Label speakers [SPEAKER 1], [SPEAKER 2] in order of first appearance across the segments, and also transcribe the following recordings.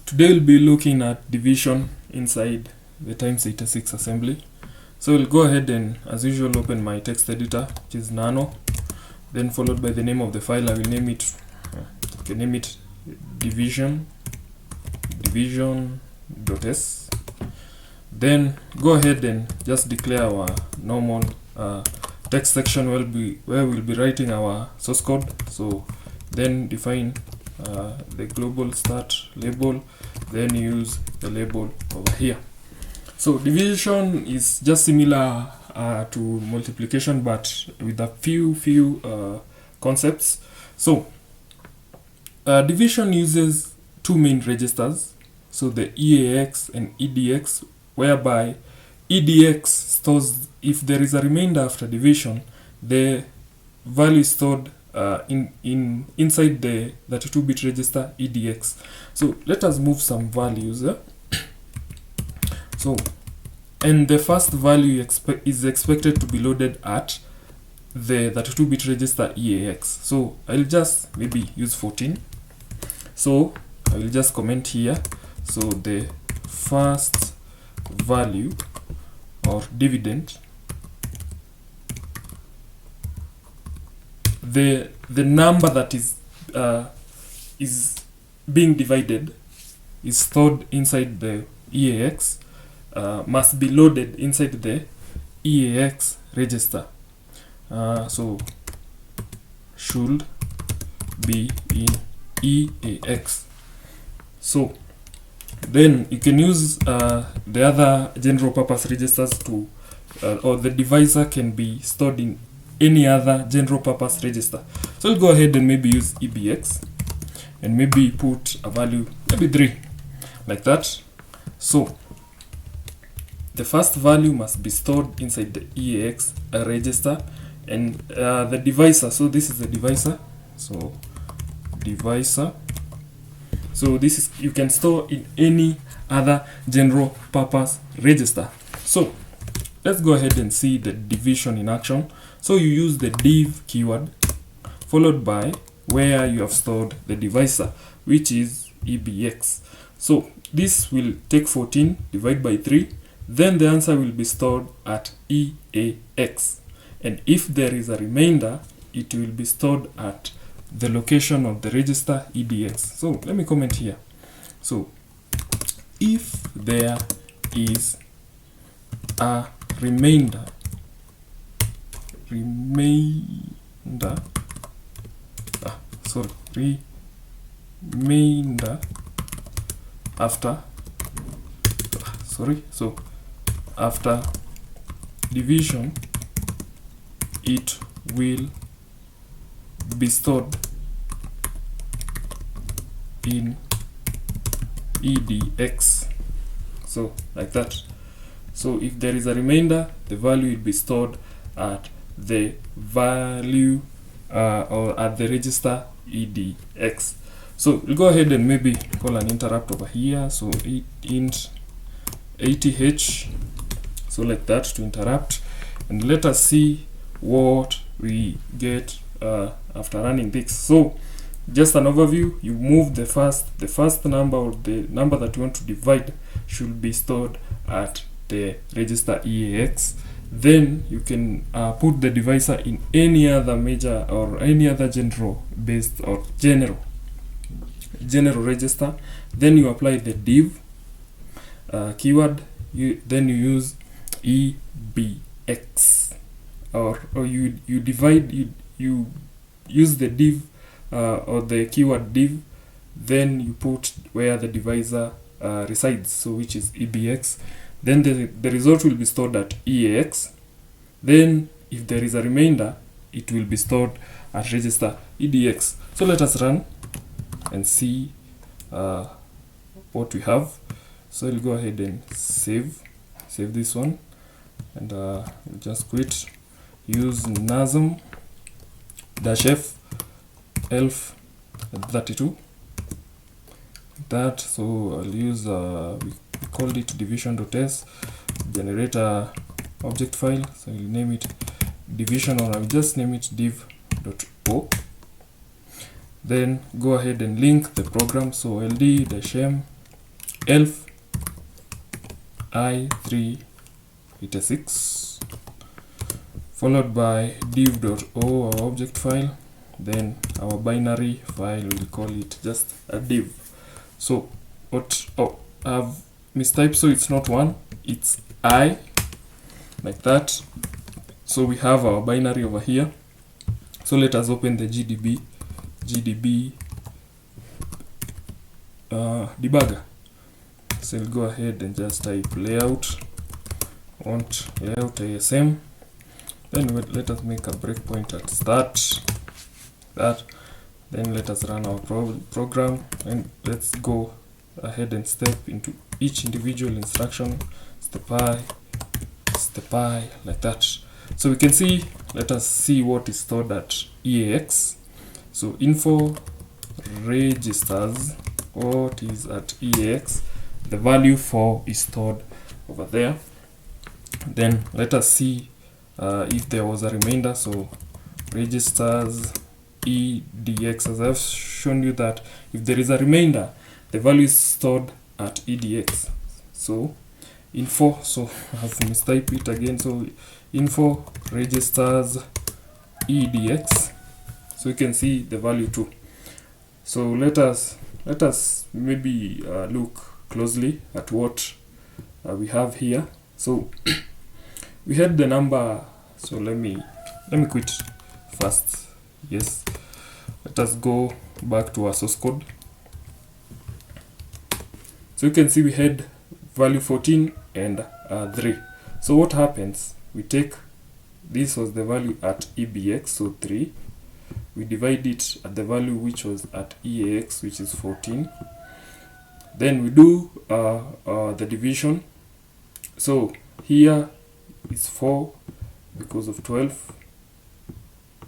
[SPEAKER 1] Today we'll be looking at division inside the X86 assembly. So we'll go ahead and, as usual, open my text editor, which is nano, then followed by the name of the file. I will name it division.s. Then go ahead and just declare our normal text section where we'll be writing our source code. So then define the global start label, then use the label over here. So division is just similar to multiplication, but with a few concepts. So division uses two main registers, so the EAX and EDX, whereby EDX stores, if there is a remainder after division, the value is stored inside the 32-bit register EDX. So let us move some values. So, and the first value is expected to be loaded at the 32-bit register EAX. So I'll just maybe use 14. So I will just comment here. So the first value or dividend, the number that is being divided is stored inside the EAX, must be loaded inside the EAX register. So should be in EAX. So then you can use the other general purpose registers to or the divisor can be stored in any other general purpose register. So we'll go ahead and maybe use EBX and maybe put a value, maybe 3, like that. So the first value must be stored inside the EAX register, and the divisor, so this is the divisor, so divisor, so this is, you can store in any other general purpose register. So let's go ahead and see the division in action. So you use the div keyword followed by where you have stored the divisor, which is EBX. So this will take 14, divide by 3, then the answer will be stored at EAX. And if there is a remainder, it will be stored at the location of the register EDX. So let me comment here. So if there is a remainder after after division, it will be stored in EDX. So like that. So if there is a remainder, the value will be stored at the value or at the register EDX. So we'll go ahead and maybe call an interrupt over here. So int 80h, so like that, to interrupt, and let us see what we get after running this. So just an overview, you move the first number, or the number that you want to divide should be stored at the register EAX. Then you can put the divisor in any other major or any other general based or general register. Then you apply the div keyword, then you use EBX, or you use the div or the keyword div, then you put where the divisor resides, so which is EBX. Then the result will be stored at EAX. Then if there is a remainder, it will be stored at register EDX. So let us run and see what we have. So we'll go ahead and save this one, and we'll just quit. Use nasm -f elf 32 that. So I'll use we called it division.s, generate a object file, so we'll name it division, or I'll just name it div.o. Then go ahead and link the program, so ld -m elf i386 followed by div.o, our object file, then our binary file, we'll call it just a div. So what, oh, I've mistyped, so it's not 1, it's I, like that. So we have our binary over here. So let us open the GDB debugger. So we'll go ahead and just type layout, want layout ASM. Then let us make a breakpoint at start. Then let us run our program, and let's go ahead and step into each individual instruction, step I, like that. So we can see, let us see what is stored at EAX. So info registers, what is at EAX, the value 4 is stored over there. Then let us see if there was a remainder. So registers EDX, as I've shown you that if there is a remainder, the value is stored at EDX. So info, so I have to mistype it again, so info registers EDX, so you can see the value 2. So let us maybe look closely at what we have here. So we had the number, so let me quit first. Yes, let us go back to our source code. So you can see we had value 14 and 3. So what happens, we take, this was the value at EBX, so 3, we divide it at the value which was at EAX, which is 14. Then we do the division. So here is 4 because of 12,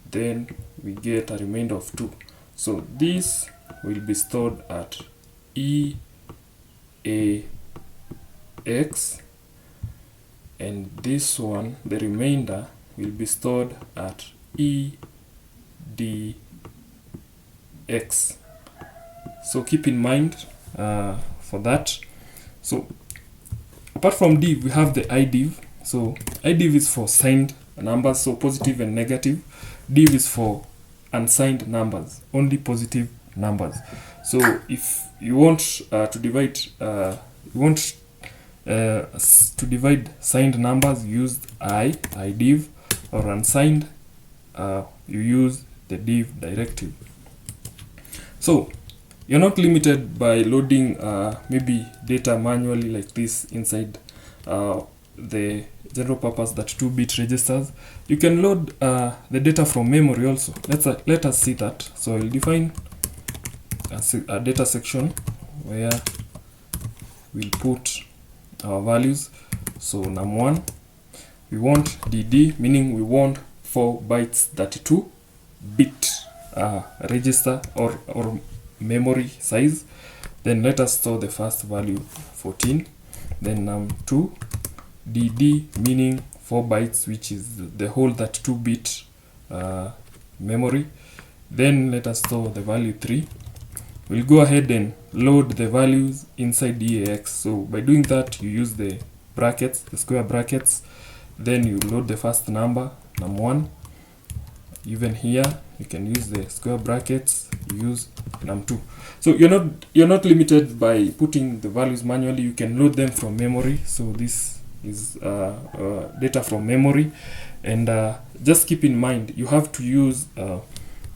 [SPEAKER 1] then we get a remainder of 2. So this will be stored at EAX, and this one, the remainder, will be stored at EDX. So keep in mind for that. So apart from div, we have the idiv. So idiv is for signed numbers, so positive and negative. Div is for unsigned numbers, only positive numbers. So if you want to divide signed numbers, you use idiv, or unsigned, you use the div directive. So you're not limited by loading maybe data manually like this inside the general purpose 32-bit registers. You can load the data from memory also. Let us see that. So I'll define a data section where we'll put our values. So num1, we want dd, meaning we want 4 bytes 32-bit register or memory size. Then let us store the first value 14. Then num2 dd, meaning 4 bytes, which is the whole 32-bit memory. Then let us store the value 3. We'll go ahead and load the values inside EAX. So by doing that, you use the brackets, the square brackets. Then you load the first number, num1. Even here, you can use the square brackets, use num2. So you're not limited by putting the values manually. You can load them from memory. So this is data from memory, and just keep in mind you have to use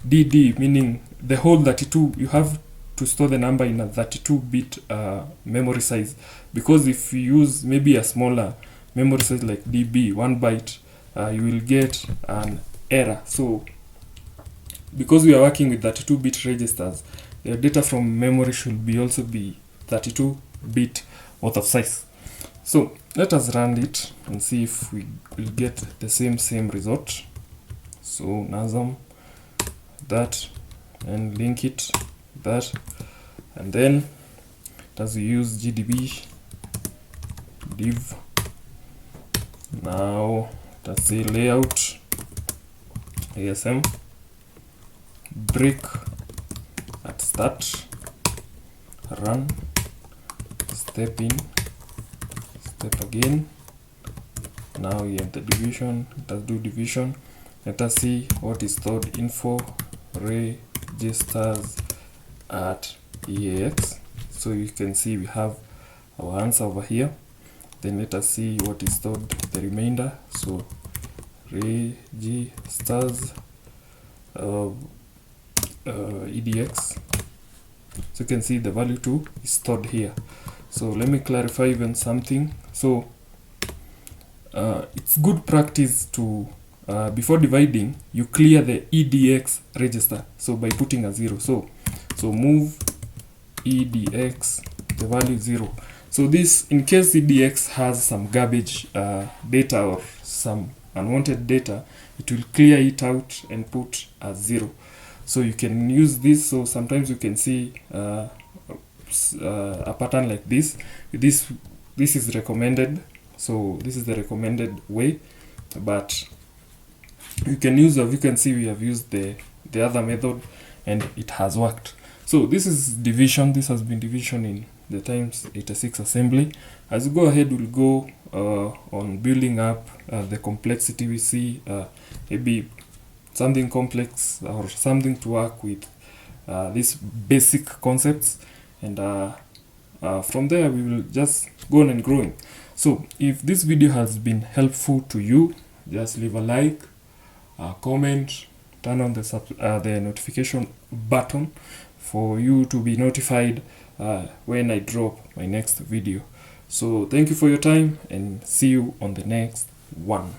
[SPEAKER 1] dd, meaning the whole 32. You have to store the number in a 32-bit memory size, because if you use maybe a smaller memory size like db, 1 byte, you will get an error. So because we are working with 32-bit registers, the data from memory should be also be 32-bit worth of size. So let us run it and see if we will get the same result. So nasm that, and link it that, and then as we use gdb div. Now let's say layout ASM break at start, run, step step in, step again. Now we have the division. Let us do division. Let us see what is stored info registers at EAX. So you can see we have our answer over here. Then let us see what is stored, the remainder. So registers EDX. So you can see the value 2 is stored here. So let me clarify even something. So it's good practice to before dividing, you clear the EDX register. So by putting a 0. So move EDX, the value 0. So this, in case EDX has some garbage data or some unwanted data, it will clear it out and put a 0. So you can use this. So sometimes you can see a pattern like this. This is recommended. So this is the recommended way, but you can use, as you can see, we have used the other method and it has worked. So this is division. This has been division in the times 86 assembly. As we go ahead, we'll go on building up the complexity. We see maybe something complex or something to work with these basic concepts, and from there we will just go on and growing. So if this video has been helpful to you, just leave a like, comment, turn on the notification button for you to be notified when I drop my next video. So thank you for your time and see you on the next one.